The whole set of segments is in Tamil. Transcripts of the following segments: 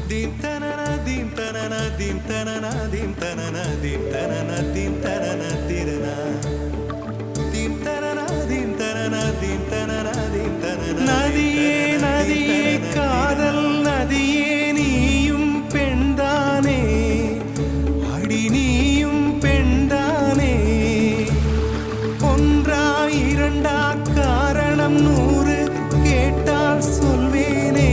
Dim tanana dim tanana dim tanana dim tanana dim tanana dim tanana tirana dim tanana dim tanana dim tanana dim tanana நதியே நதியே காதல் நதியே நீயும் பெண்தானே அடி நீயும் பெண்தானே ஒன்றா இரண்டா காரணம் 100 கேட்டால் சொல்வேனே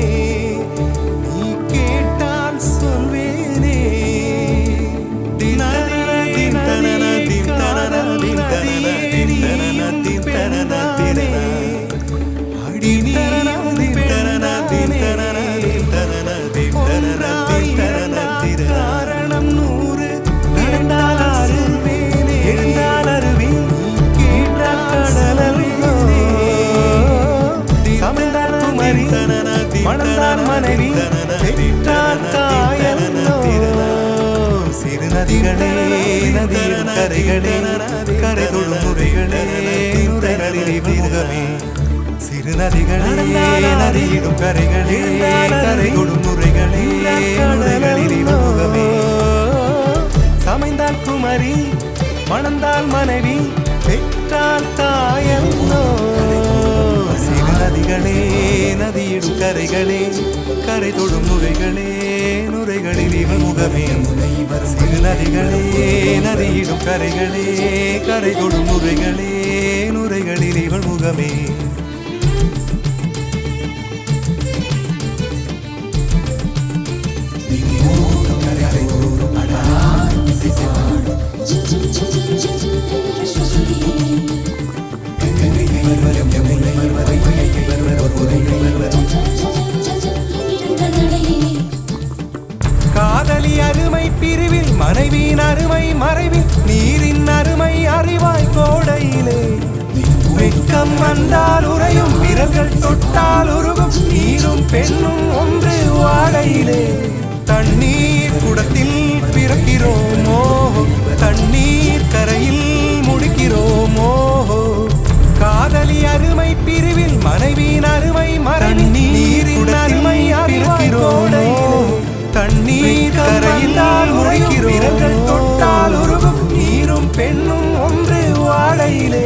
மணந்தான் மனைவி பெற்றார் தாயல்லோ சிறு நதிகளே நதியின் கரைகளே கரை தொடும் நுரைகளே நுரைகளில் முகமே சிறு நதிகளே நதியிடும் கரைகளே கரை தொடும் நுரைகளே நுரைகளில் முகமே சமைந்தால் குமரி மணந்தால் மனைவி பெற்றார் தாயல்லோ சிறு நதிகளே நதியிடும் கரைகளே கரை தொடும் நுரைகளே நுரைகளில் இவள் முகமே சிறு நதிகளே நதியிடும் கரைகளே கரை தொடும் நுரைகளே நுரைகளில் இவள் முகமே காதலி அருமை பிரிவில் மனைவியின் அருமை மறைவில் நீரின் அருமை அறிவாய் கோடையிலே வெட்கம் வந்தால் உறையும் விரல்கள் தொட்டால் உருகும் நீரும் பெண்ணும் ஒன்று வாடையிலே தண்ணீர் குடத்தில் பிறக்கிறோமோ தண்ணீர் கரையில் முடிக்கிறோமோ காதலி அருமை பிரிவில் மனைவியின் அருமை மறைவில் நீரின் அருமை அறிவாய் கோடையிலே தண்ணீர் கரையில் உறையும் விரல்கள் தொட்டால் உருகும் நீரும் பெண்ணும் ஒன்று வாடையிலே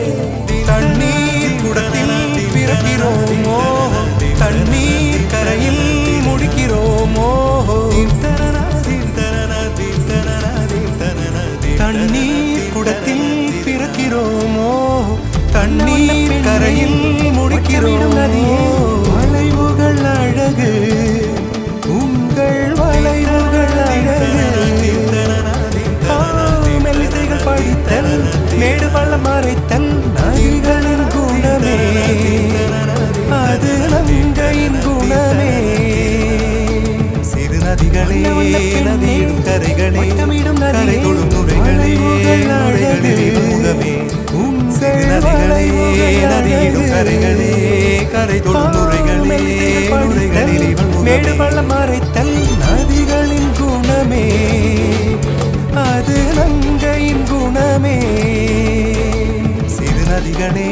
தண்ணீர் குடத்தில் பிறக்கிறோமோ தண்ணீர் கரையில் முடிக்கிறோமோ தண்ணீர் குடத்தில் பிறக்கிறோமோ தண்ணீர் கரையில் முடிக்கிறோம் வளைவுகள் அழகு உங்கள் வளைவுகள் அழகு மெல்லிசைகள் படித்தல் மேடு பள்ளம் மறைத்தல் நதிகளின் குணமே அது நங்கையின் குணமே சிறு நதிகளே நதியிடும் கரைகளே கரை தொடும் நுரைகளே நுரைகளில் முகமே சிறு நதிகளே நதியிடும் கரைகளே கரை தொடும் நுரைகளே நுரைகளில் மேடு பள்ளம் மறைத்தல் நதிகளின் குணமே அது நங்கையின் குணமே சிறு நதிகளே